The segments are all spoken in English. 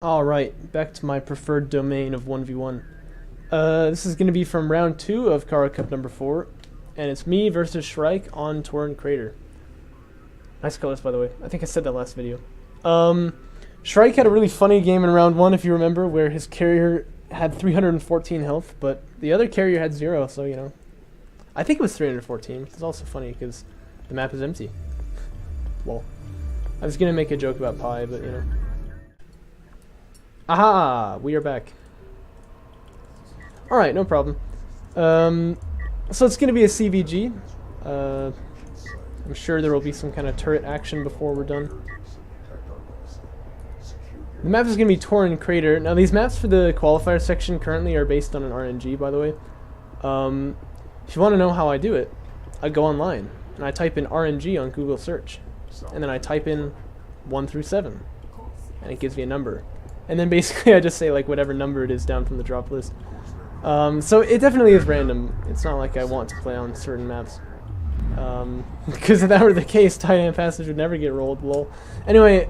Alright, back to my preferred domain of 1v1. This is going to be from round 2 of Kharak Cup number 4, and it's me versus Shrike on Torin Crater. Nice colors, by the way. I think I said that last video. Shrike had a really funny game in round 1, if you remember, where his carrier had 314 health, but the other carrier had 0, so, you know. I think it was 314, which is also funny, because the map is empty. Well, I was going to make a joke about Pi, but, you know. Aha! We are back. Alright, no problem. So it's going to be a CVG. I'm sure there will be some kind of turret action before we're done. The map is going to be Torin Crater. Now these maps for the qualifier section currently are based on an RNG, by the way. If you want to know how I do it, I go online and I type in RNG on Google search. And then I type in 1 through 7. And it gives me a number. And then basically I just say like whatever number it is down from the drop list. So it definitely is random. It's not like I want to play on certain maps. Because if that were the case, Titan Passage would never get rolled, lol. Anyway,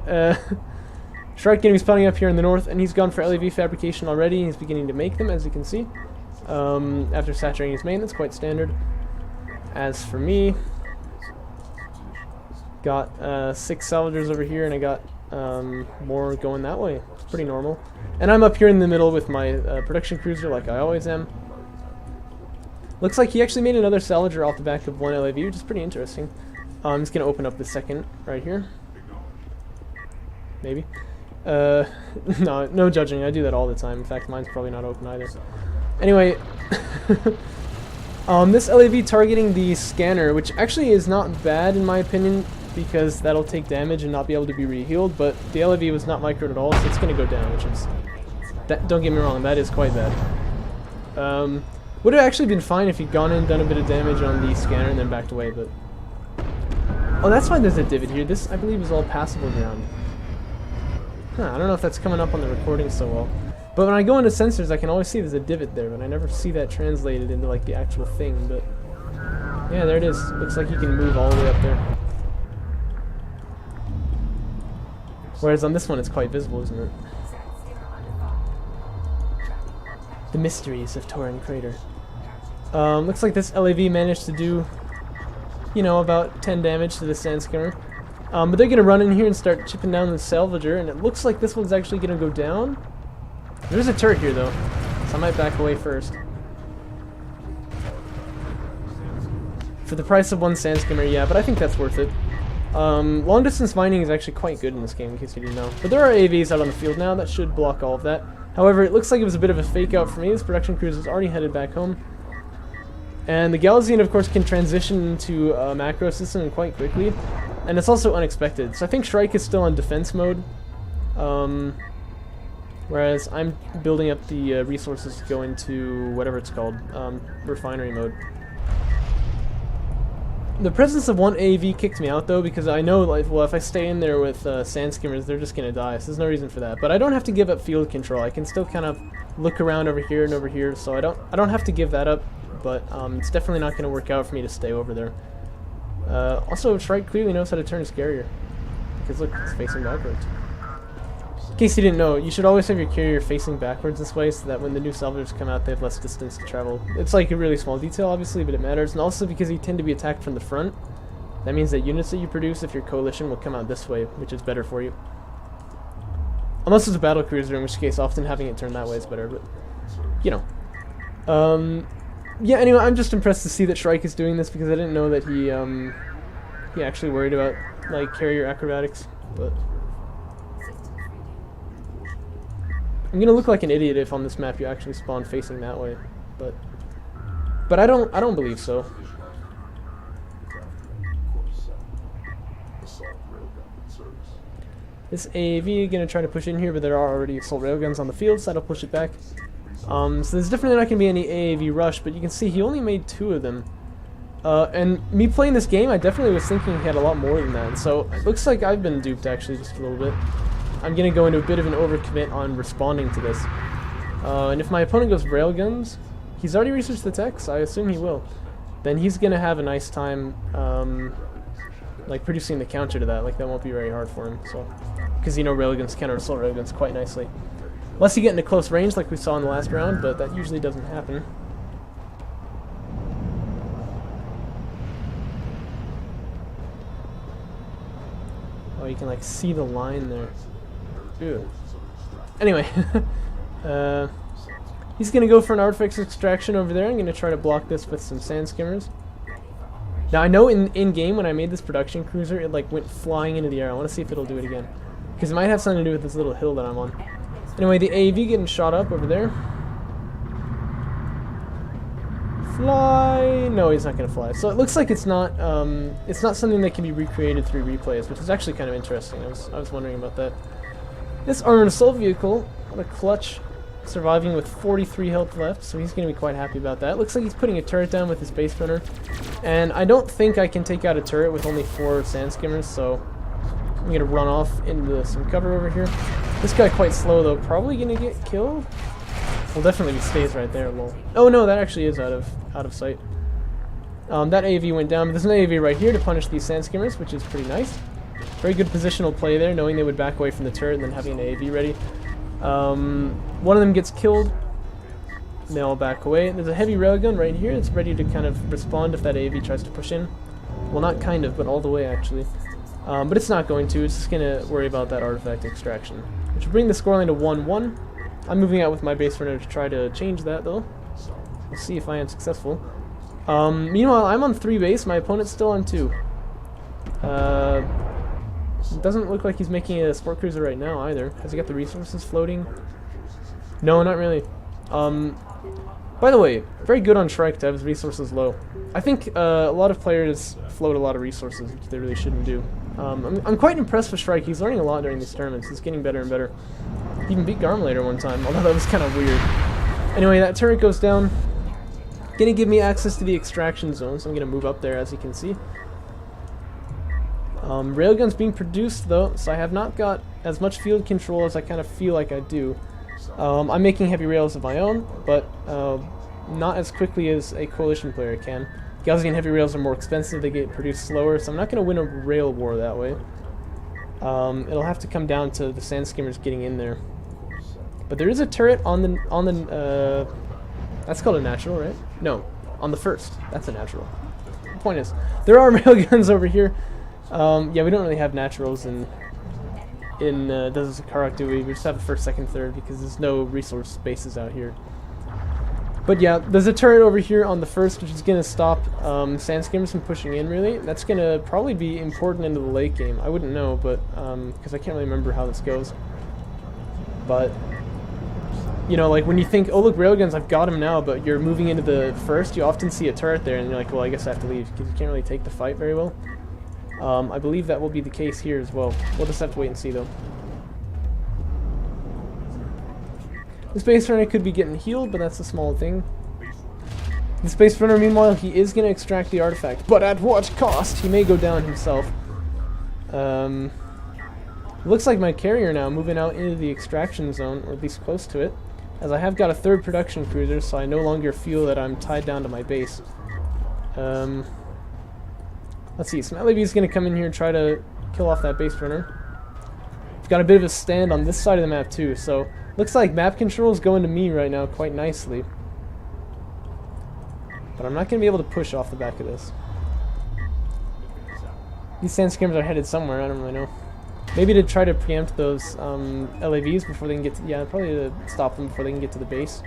Shrike going to be spawning up here in the north, and he's gone for LAV fabrication already. He's beginning to make them, as you can see. After saturating his main, that's quite standard. As for me, got 6 salvagers over here, and I got more going that way. It's pretty normal. And I'm up here in the middle with my production cruiser like I always am. Looks like he actually made another salvager off the back of one LAV, which is pretty interesting. I'm just going to open up the second right here. Maybe. No judging. I do that all the time. In fact, mine's probably not open either. Anyway, this LAV targeting the scanner, which actually is not bad in my opinion, because that'll take damage and not be able to be re-healed, but the LAV was not microed at all, so it's going to go down, which is... don't get me wrong, that is quite bad. Would have actually been fine if he'd gone in, done a bit of damage on the scanner, and then backed away, but... Oh, that's why there's a divot here. This, I believe, is all passable ground. Huh, I don't know if that's coming up on the recording so well. But when I go into sensors, I can always see there's a divot there, but I never see that translated into, like, the actual thing, but... Yeah, there it is. Looks like you can move all the way up there. Whereas on this one, it's quite visible, isn't it? The mysteries of Torin Crater. Looks like this LAV managed to do, you know, about 10 damage to the sand skimmer. But they're going to run in here and start chipping down the salvager, and it looks like this one's actually going to go down. There's a turret here, though, so I might back away first. For the price of one sand skimmer, yeah, but I think that's worth it. Long distance mining is actually quite good in this game, in case you didn't know. But there are AVs out on the field now that should block all of that. However, it looks like it was a bit of a fake out for me. This production cruiser is already headed back home. And the Galazine, of course, can transition into a macro system quite quickly. And it's also unexpected. So I think Shrike is still on defense mode. Whereas I'm building up the resources to go into whatever it's called, refinery mode. The presence of one AV kicked me out, though, because I know, like, well, if I stay in there with sand skimmers, they're just going to die, so there's no reason for that. But I don't have to give up field control. I can still kind of look around over here and over here, so I don't have to give that up, but it's definitely not going to work out for me to stay over there. Also, Shrike clearly knows how to turn his carrier, because look, it's facing backwards. In case you didn't know, you should always have your carrier facing backwards this way so that when the new salvagers come out, they have less distance to travel. It's like a really small detail, obviously, but it matters. And also because you tend to be attacked from the front, that means that units that you produce, if you're coalition, will come out this way, which is better for you. Unless it's a battle cruiser, in which case often having it turn that way is better, but, you know. Yeah, anyway, I'm just impressed to see that Shrike is doing this because I didn't know that he actually worried about, like, carrier acrobatics, but... I'm gonna look like an idiot if on this map you actually spawn facing that way, but I don't believe so. This AAV gonna try to push in here, but there are already assault railguns on the field, so that'll push it back. So there's definitely not gonna be any AAV rush, but you can see he only made 2 of them. And me playing this game, I definitely was thinking he had a lot more than that. So it looks like I've been duped actually just a little bit. I'm going to go into a bit of an overcommit on responding to this. And if my opponent goes railguns, he's already researched the tech, so I assume he will. Then he's going to have a nice time like producing the counter to that. Like, that won't be very hard for him. So, because you know railguns counter assault railguns quite nicely. Unless you get into close range like we saw in the last round, but that usually doesn't happen. Oh, you can like see the line there. Ew. Anyway, he's gonna go for an artifact extraction over there. I'm gonna try to block this with some sand skimmers. Now I know in game when I made this production cruiser, it like went flying into the air. I want to see if it'll do it again, because it might have something to do with this little hill that I'm on. Anyway, the AV getting shot up over there. Fly? No, he's not gonna fly. So it looks like it's not something that can be recreated through replays, which is actually kind of interesting. I was wondering about that. This armored assault vehicle, what a clutch, surviving with 43 health left, so he's gonna be quite happy about that. Looks like he's putting a turret down with his base runner, and I don't think I can take out a turret with only 4 sand skimmers, so I'm gonna run off into some cover over here. This guy quite slow though, probably gonna get killed. Well, definitely he stays right there. Lol. Oh no, that actually is out of sight. That AV went down, but there's an AV right here to punish these sand skimmers, which is pretty nice. Very good positional play there, knowing they would back away from the turret and then having an AV ready. One of them gets killed. They all back away. There's a heavy railgun right here. It's ready to kind of respond if that AV tries to push in. Well, not kind of, but all the way actually. But it's not going to. It's just going to worry about that artifact extraction, which will bring the scoreline to 1-1. I'm moving out with my base runner to try to change that, though. We'll see if I am successful. Meanwhile, I'm on 3 base. My opponent's still on 2. It doesn't look like he's making a sport cruiser right now, either. Has he got the resources floating? No, not really. By the way, very good on Shrike to have his resources low. I think a lot of players float a lot of resources, which they really shouldn't do. I'm quite impressed with Shrike. He's learning a lot during these tournaments. He's getting better and better. He even beat Garmlater one time, although that was kind of weird. Anyway, that turret goes down. Gonna give me access to the extraction zone, so I'm gonna move up there, as you can see. Railguns being produced though, so I have not got as much field control as I kind of feel like I do. I'm making heavy rails of my own, but not as quickly as a coalition player can. Gaussian heavy rails are more expensive, they get produced slower, so I'm not going to win a rail war that way. It'll have to come down to the sand skimmers getting in there. But there is a turret on the that's called a natural, right? No, on the first. That's a natural. The point is, there are railguns over here. Yeah, we don't really have naturals in Desert Kharak, do we? We just have the first, second, third because there's no resource bases out here. But yeah, there's a turret over here on the first, which is going to stop sand skimmers from pushing in, really. That's going to probably be important into the late game. I wouldn't know, but because I can't really remember how this goes. But, you know, like when you think, oh look, railguns, I've got them now, but you're moving into the first, you often see a turret there, and you're like, well, I guess I have to leave, because you can't really take the fight very well. I believe that will be the case here as well. We'll just have to wait and see, though. The Space Runner could be getting healed, but that's a small thing. The Space Runner, meanwhile, he is going to extract the artifact, but at what cost? He may go down himself. Looks like my carrier now moving out into the extraction zone, or at least close to it, as I have got a 3rd production cruiser, so I no longer feel that I'm tied down to my base. Let's see, some LAV is going to come in here and try to kill off that base runner. We've got a bit of a stand on this side of the map too, so looks like map control is going to me right now quite nicely. But I'm not going to be able to push off the back of this. These sand skimmers are headed somewhere, I don't really know. Maybe to try to preempt those LAVs before they can get to, yeah, probably to stop them before they can get to the base.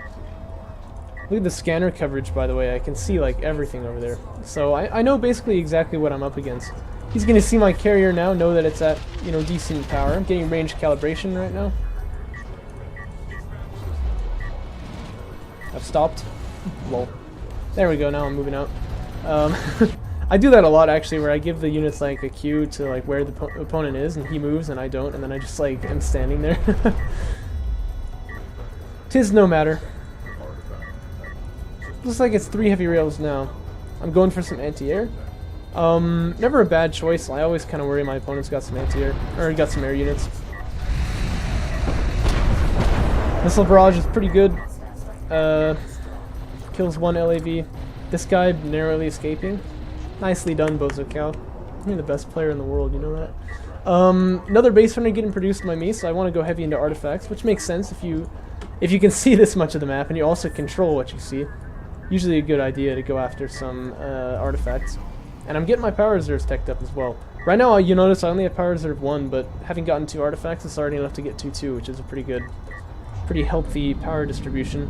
Look at the scanner coverage, by the way. I can see like everything over there. So I know basically exactly what I'm up against. He's going to see my carrier now, know that it's at, you know, decent power. I'm getting range calibration right now. I've stopped. Lol. There we go, now I'm moving out. I do that a lot actually, where I give the units like a cue to like where the opponent is, and he moves and I don't, and then I just like am standing there. 'Tis no matter. Looks like it's 3 heavy rails now. I'm going for some anti-air. Never a bad choice. I always kind of worry my opponent's got some anti-air, or got some air units. Missile barrage is pretty good. Kills 1 LAV. This guy narrowly escaping. Nicely done, Bozocow. You're the best player in the world, you know that? Another base runner getting produced by me, so I want to go heavy into artifacts, which makes sense if you can see this much of the map and you also control what you see. Usually a good idea to go after some artifacts. And I'm getting my power reserves teched up as well. Right now, you notice I only have power reserve 1, but having gotten 2 artifacts, it's already enough to get 2-2, which is a pretty healthy power distribution.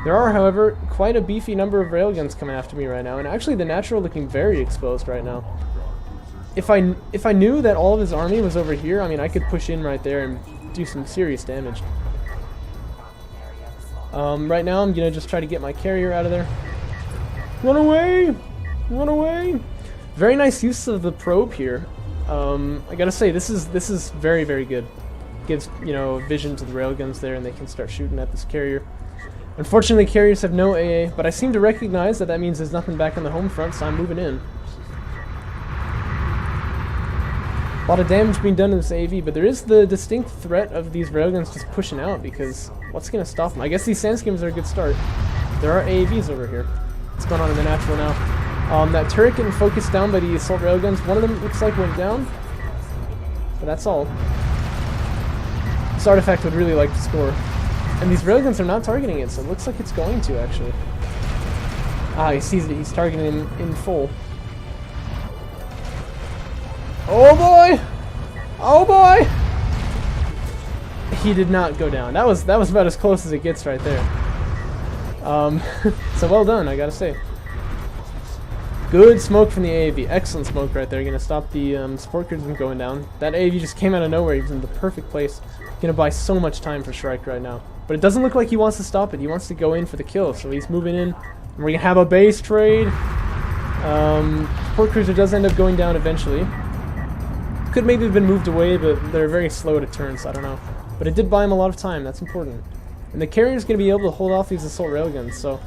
There are, however, quite a beefy number of railguns coming after me right now, and actually the natural looking very exposed right now. If I knew that all of his army was over here, I mean, I could push in right there and do some serious damage. Right now, I'm gonna just try to get my carrier out of there. Run away! Run away! Very nice use of the probe here. I gotta say, this is very, very good. Gives, you know, vision to the railguns there, and they can start shooting at this carrier. Unfortunately, carriers have no AA, but I seem to recognize that means there's nothing back on the home front, so I'm moving in. A lot of damage being done to this AV, but there is the distinct threat of these railguns just pushing out, because what's going to stop them? I guess these sandskims are a good start. There are AAVs over here. What's going on in the natural now? That turret getting focused down by the assault railguns. One of them looks like went down, but that's all. This artifact would really like to score. And these railguns are not targeting it, so it looks like it's going to, actually. Ah, he sees it. He's targeting him in full. Oh boy! Oh boy! He did not go down. That was about as close as it gets right there. So well done, I gotta say. Good smoke from the AAV. Excellent smoke right there. Gonna stop the support cruiser from going down. That AAV just came out of nowhere. He was in the perfect place. Gonna buy so much time for Shrike right now. But it doesn't look like he wants to stop it. He wants to go in for the kill. So he's moving in. And we're gonna have a base trade. Support cruiser does end up going down eventually. Could maybe have been moved away, but they're very slow to turn, so I don't know. But it did buy him a lot of time. That's important. And the carrier's going to be able to hold off these assault railguns, so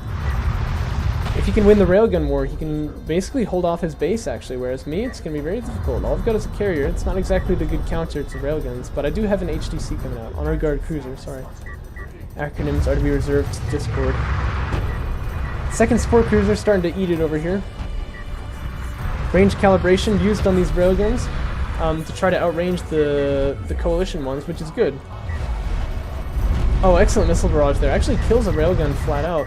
if he can win the railgun war, he can basically hold off his base, actually, whereas me, it's going to be very difficult. All I've got is a carrier. It's not exactly the good counter to railguns, but I do have an HDC coming out. Honor Guard Cruiser, sorry. Acronyms are to be reserved to Discord. Second support cruiser starting to eat it over here. Range calibration used on these railguns. To try to outrange the coalition ones, which is good. Oh, excellent missile barrage there. Actually kills a railgun flat out.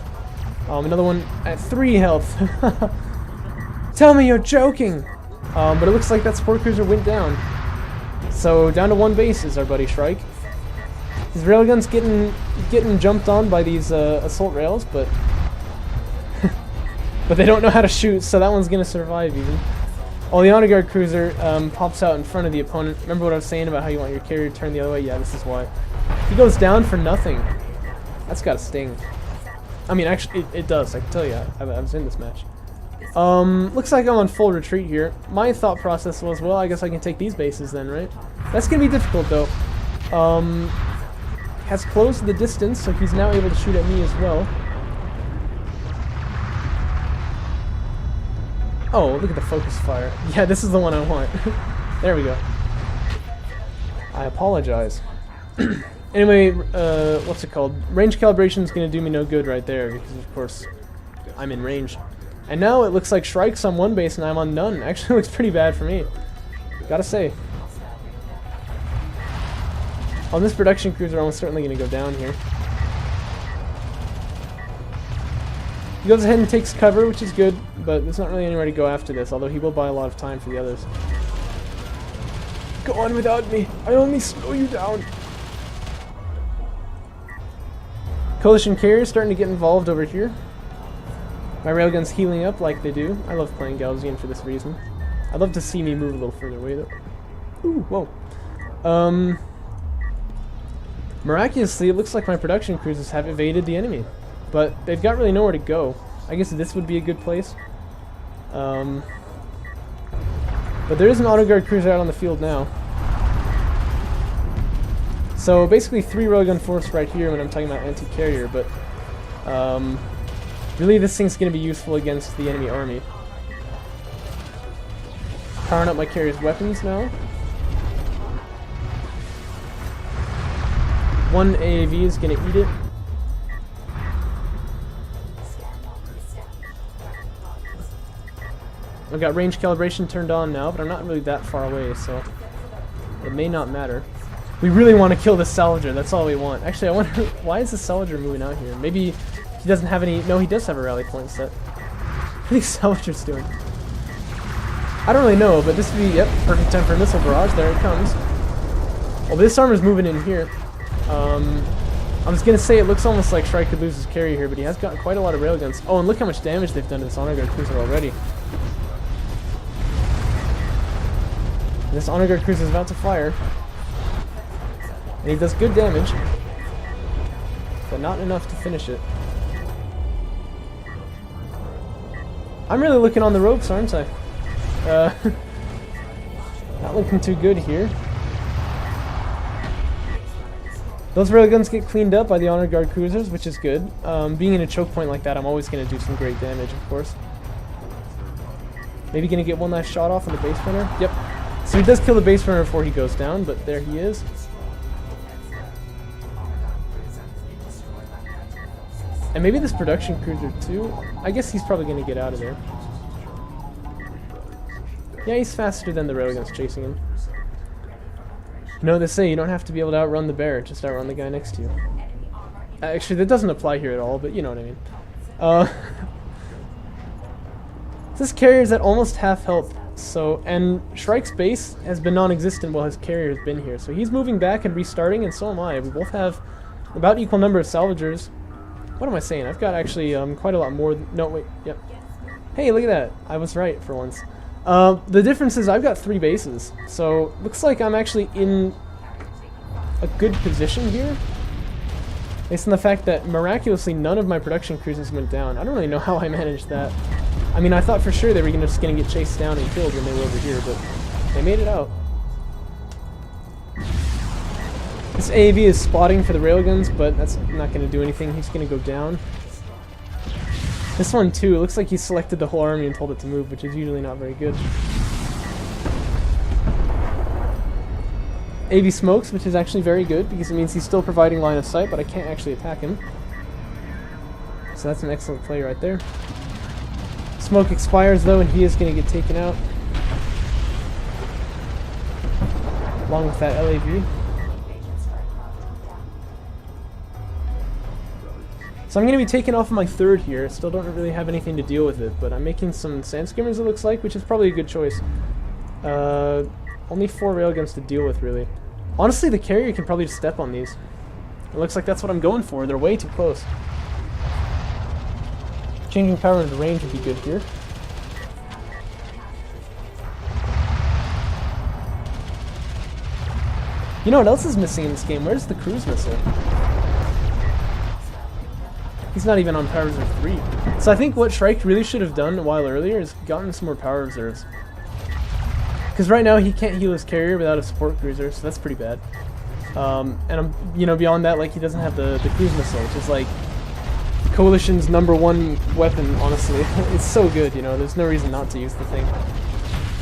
Another one at 3 health. Tell me you're joking! But it looks like that support cruiser went down. So down to 1 base is our buddy Shrike. His railgun's getting jumped on by these assault rails, but but they don't know how to shoot, so that one's gonna survive even. Oh, the Honor Guard Cruiser pops out in front of the opponent. Remember what I was saying about how you want your carrier to turn the other way? Yeah, this is why. He goes down for nothing. That's gotta sting. I mean, actually, it does. I can tell you, I was in this match. Looks like I'm on full retreat here. My thought process was, well, I guess I can take these bases then, right? That's gonna be difficult, though. Has closed the distance, so he's now able to shoot at me as well. Oh, look at the focus fire. Yeah, this is the one I want. There we go. I apologize. Anyway, what's it called? Range calibration is going to do me no good right there, because of course I'm in range. And now it looks like Shrike's on 1 base and I'm on none. Actually looks pretty bad for me. Gotta say. On this production cruiser, I'm certainly going to go down here. He goes ahead and takes cover, which is good, but there's not really anywhere to go after this, although he will buy a lot of time for the others. Go on without me. I only slow you down. Coalition carriers starting to get involved over here. My railgun's healing up like they do. I love playing Gaussian for this reason. I'd love to see me move a little further away, though. Ooh, whoa. Miraculously, it looks like my production cruisers have evaded the enemy. But they've got really nowhere to go. I guess this would be a good place. But there is an Auto Guard cruiser out on the field now. So basically 3 railgun force right here when I'm talking about anti-carrier, but really this thing's going to be useful against the enemy army. Powering up my carrier's weapons now. 1 AAV is going to eat it. I've got range calibration turned on now, but I'm not really that far away, so it may not matter. We really want to kill the Salvager, that's all we want. Actually, I wonder, why is the Salvager moving out here? Maybe he doesn't have any, no, he does have a rally point set. What are these Salvagers doing? I don't really know, but this would be, yep, perfect time for a missile barrage. There it comes. Oh, but this armor's moving in here. I was gonna say it looks almost like Shrike could lose his carry here, but he has gotten quite a lot of railguns. Oh, and look how much damage they've done to this Honor Guard cruiser already. This Honor Guard cruiser is about to fire. And he does good damage, but not enough to finish it. I'm really looking on the ropes, aren't I? Not looking too good here. Those railguns get cleaned up by the Honor Guard cruisers, which is good. Being in a choke point like that, I'm always going to do some great damage, of course. Maybe going to get one last shot off on the base runner. Yep. So he does kill the base runner before he goes down, but there he is. And maybe this production cruiser too. I guess he's probably going to get out of there. Yeah, he's faster than the railguns chasing him. You know what they say, you don't have to be able to outrun the bear, just outrun the guy next to you. Actually, that doesn't apply here at all, but you know what I mean. This carrier is at almost half health, so, and Shrike's base has been non-existent while his carrier has been here, so he's moving back and restarting, and so am I. We both have about equal number of salvagers. What am I saying? I've got actually quite a lot more. No, wait, yep. Hey, look at that. I was right for once. The difference is I've got 3 bases, so looks like I'm actually in a good position here. Based on the fact that miraculously none of my production cruisers went down. I don't really know how I managed that. I mean, I thought for sure they were just going to get chased down and killed when they were over here, but they made it out. This AAV is spotting for the railguns, but that's not going to do anything. He's going to go down. This one too, it looks like he selected the whole army and told it to move, which is usually not very good. AV smokes, which is actually very good, because it means he's still providing line of sight, but I can't actually attack him. So that's an excellent play right there. Smoke expires though, and he is going to get taken out. Along with that LAV. So I'm going to be taking off my 3rd here. Still don't really have anything to deal with it, but I'm making some sand skimmers, it looks like, which is probably a good choice. Only 4 railguns to deal with, really. Honestly, the carrier can probably just step on these. It looks like that's what I'm going for. They're way too close. Changing power into range would be good here. You know what else is missing in this game? Where's the cruise missile? He's not even on power reserve 3. So I think what Shrike really should have done a while earlier is gotten some more power reserves. Because right now he can't heal his carrier without a support cruiser, so that's pretty bad. And you know, beyond that, like, he doesn't have the cruise missile, which is like Coalition's #1 weapon, honestly. It's so good, you know, there's no reason not to use the thing.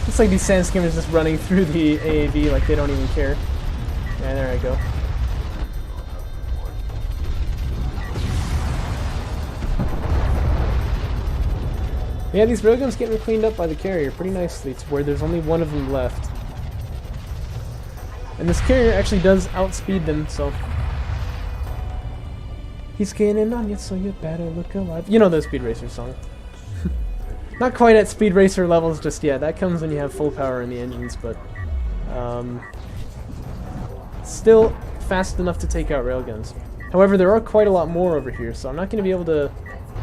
Looks like these sand skimmers just running through the AAV like they don't even care. Yeah, there I go. Yeah, these railguns getting cleaned up by the carrier pretty nicely to where there's only 1 of them left. And this carrier actually does outspeed them, so... He's gaining on you, so you better look alive. You know the Speed Racer song. Not quite at Speed Racer levels just yet. That comes when you have full power in the engines, but... still fast enough to take out railguns. However, there are quite a lot more over here, so I'm not going to be able to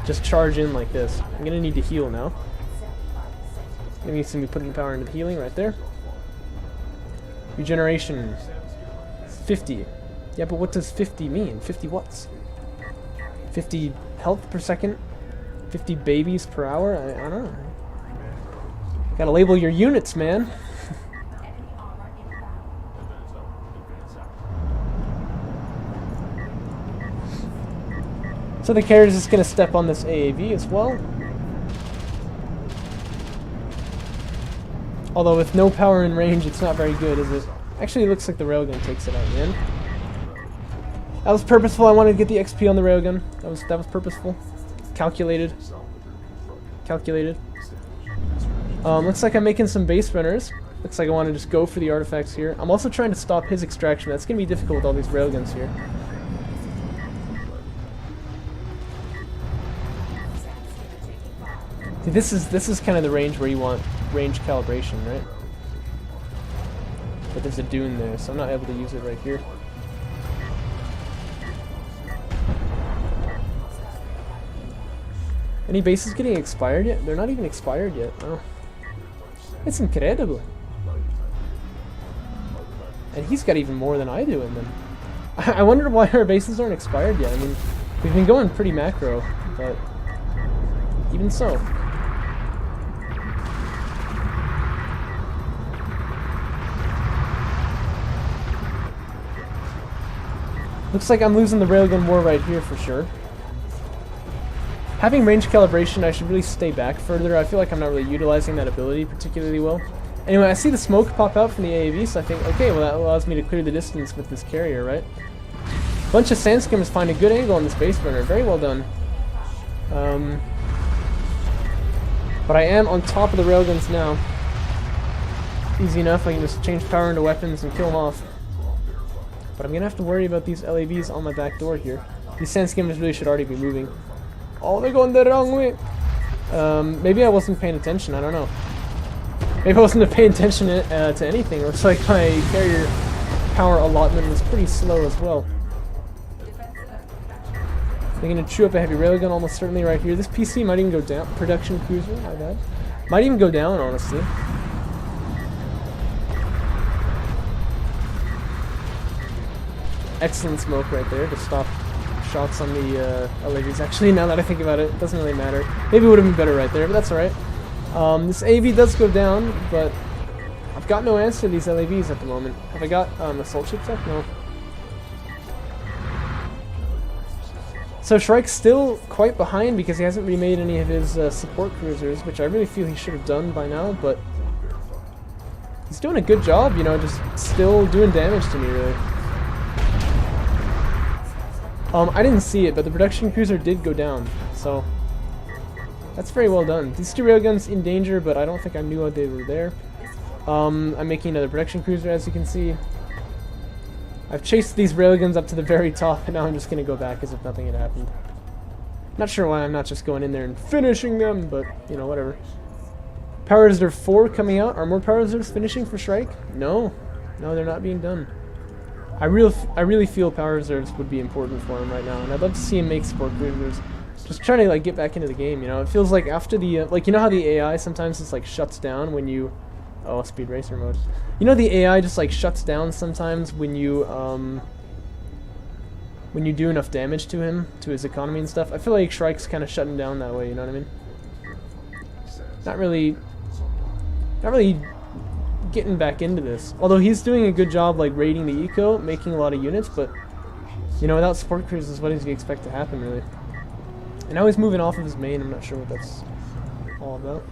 just charge in like this. I'm going to need to heal now. I'm going to need to be putting power into the healing right there. Regeneration 50. Yeah, but what does 50 mean? 50 watts? 50 health per second? 50 babies per hour? I don't know. Gotta label your units, man. So the carrier's just gonna step on this AAV as well. Although with no power in range, it's not very good, is it? Actually, it looks like the railgun takes it out in the end. That was purposeful. I wanted to get the XP on the railgun. That was purposeful. Calculated. Calculated. Looks like I'm making some base runners. Looks like I want to just go for the artifacts here. I'm also trying to stop his extraction. That's going to be difficult with all these railguns here. See, this is kind of the range where you want range calibration, right? But there's a dune there, so I'm not able to use it right here. Any bases getting expired yet? They're not even expired yet. Oh. It's incredible. And he's got even more than I do in them. I wonder why our bases aren't expired yet. I mean, we've been going pretty macro, but even so. Looks like I'm losing the railgun war right here for sure. Having range calibration, I should really stay back further. I feel like I'm not really utilizing that ability particularly well. Anyway, I see the smoke pop out from the AAV, so I think, okay, well that allows me to clear the distance with this carrier, right? Bunch of sand skimmers find a good angle on this base burner. Very well done. But I am on top of the railguns now. Easy enough, I can just change power into weapons and kill them off. But I'm gonna have to worry about these LAVs on my back door here. These sand skimmers really should already be moving. Oh, they're going the wrong way. Maybe I wasn't paying attention, I don't know. Maybe I wasn't paying attention to anything. It looks like my carrier power allotment was pretty slow as well. They're gonna chew up a heavy railgun almost certainly right here. This PC might even go down. Production cruiser, my bad. Might even go down, honestly. Excellent smoke right there to stop shots on the LAVs. Actually, now that I think about it, it doesn't really matter. Maybe it would have been better right there, but that's alright. This AV does go down, but I've got no answer to these LAVs at the moment. Have I got assault ships up? No. So Shrike's still quite behind because he hasn't remade any of his support cruisers, which I really feel he should have done by now, but he's doing a good job, you know, just still doing damage to me, really. I didn't see it, but the production cruiser did go down, so that's very well done. These two railguns in danger, but I don't think I knew they were there. I'm making another production cruiser, as you can see. I've chased these railguns up to the very top, and now I'm just going to go back as if nothing had happened. Not sure why I'm not just going in there and finishing them, but, you know, whatever. Power Reserve 4 coming out. Are more Power Reserves finishing for Shrike? No. No, they're not being done. I really feel Power Reserves would be important for him right now, and I'd love to see him make support cruisers. Just trying to, like, get back into the game, you know? It feels like after the, like, you know how the AI sometimes just, like, shuts down when you... Oh, speed racer mode. You know the AI just like shuts down sometimes when you do enough damage to him, to his economy and stuff. I feel like Shrike's kind of shutting down that way, you know what I mean? Not really getting back into this. Although he's doing a good job like raiding the eco, making a lot of units, but you know, without support cruisers, what does he expect to happen really? And now he's moving off of his main. I'm not sure what that's all about.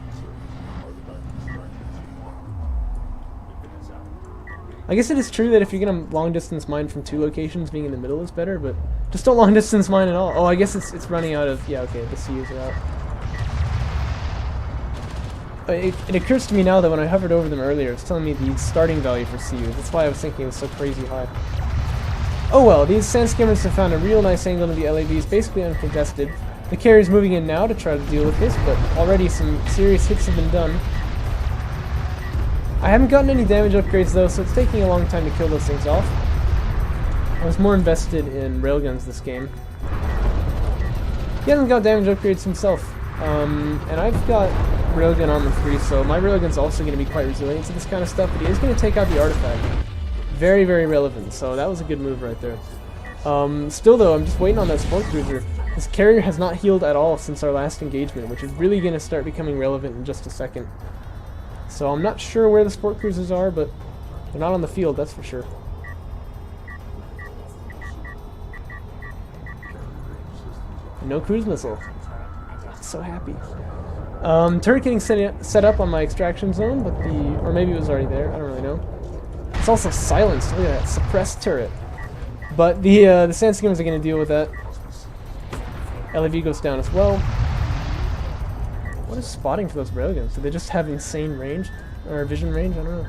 I guess it is true that if you're gonna long distance mine from two locations, being in the middle is better, but just don't long distance mine at all. Oh, I guess it's running out of, yeah, okay, the CUs are out. It occurs to me now that when I hovered over them earlier, it's telling me the starting value for CUs. That's why I was thinking it was so crazy high. Oh well, these sand skimmers have found a real nice angle to the LAVs, basically uncontested. The carrier's moving in now to try to deal with this, but already some serious hits have been done. I haven't gotten any damage upgrades though, so it's taking a long time to kill those things off. I was more invested in railguns this game. He hasn't got damage upgrades himself, and I've got railgun armor 3, so my railgun's also going to be quite resilient to this kind of stuff, but he is going to take out the artifact. Very, very relevant, so that was a good move right there. Still though, I'm just waiting on that support cruiser. This carrier has not healed at all since our last engagement, which is really going to start becoming relevant in just a second. So I'm not sure where the support cruisers are, but they're not on the field, that's for sure. No cruise missile. So happy. Turret getting set up on my extraction zone, but or maybe it was already there, I don't really know. It's also silenced, look at that, suppressed turret. But the sand skimmers are going to deal with that. LAV goes down as well. What is spotting for those railguns? Do they just have insane range? Or vision range? I don't know.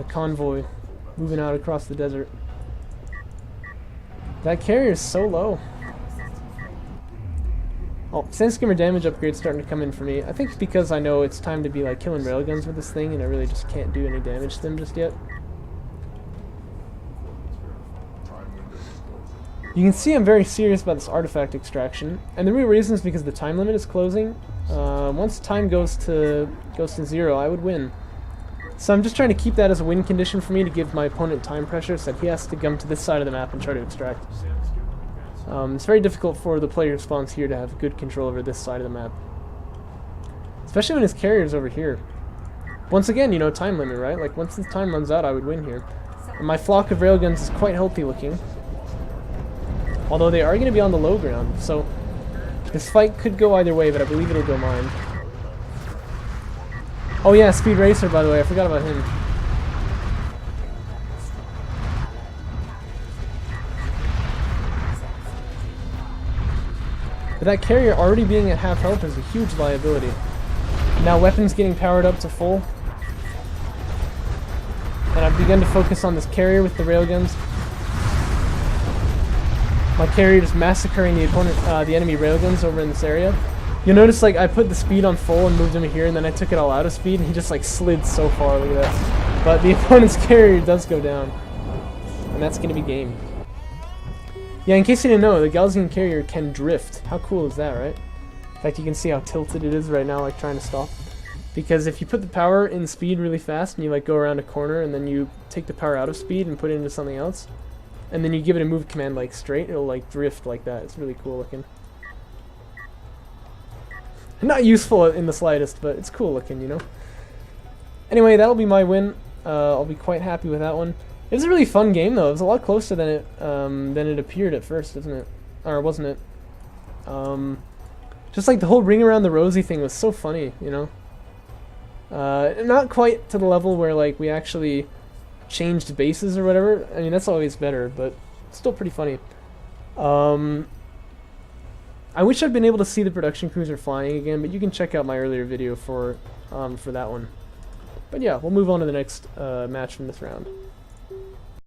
convoy moving out across the desert. That carrier is so low. Oh, Sandskimmer damage upgrade's starting to come in for me. I think it's because I know it's time to be like killing railguns with this thing, and I really just can't do any damage to them just yet. You can see I'm very serious about this artifact extraction, and the real reason is because the time limit is closing. Once time goes to 0, I would win. So I'm just trying to keep that as a win condition for me to give my opponent time pressure, so that he has to come to this side of the map and try to extract. It's very difficult for the player who spawns here to have good control over this side of the map. Especially when his carrier's over here. Once again, you know, time limit, right? Like, once the time runs out, I would win here. And my flock of railguns is quite healthy looking. Although they are going to be on the low ground, so this fight could go either way, but I believe it'll go mine. Oh yeah, Speed Racer, by the way, I forgot about him. But that carrier already being at half health is a huge liability. Now weapons getting powered up to full. And I've begun to focus on this carrier with the railguns. My carrier just massacring the opponent, the enemy railguns over in this area. You'll notice, like, I put the speed on full and moved him here, and then I took it all out of speed, and he just, like, slid so far. Look at that. But the opponent's carrier does go down. And that's going to be game. Yeah, in case you didn't know, the Galzian carrier can drift. How cool is that, right? In fact, you can see how tilted it is right now, like, trying to stop. Because if you put the power in speed really fast, and you, like, go around a corner, and then you take the power out of speed and put it into something else, and then you give it a move command, like, straight, it'll, like, drift like that. It's really cool looking. Not useful in the slightest, but it's cool looking, you know? Anyway, that'll be my win. I'll be quite happy with that one. It was a really fun game, though. It was a lot closer than it appeared at first, isn't it? Or wasn't it? Just like the whole ring around the rosy thing was so funny, you know? Not quite to the level where, like, we actually changed bases or whatever. I mean, that's always better, but still pretty funny. I wish I'd been able to see the production cruiser flying again, but you can check out my earlier video for that one. But yeah, we'll move on to the next match from this round.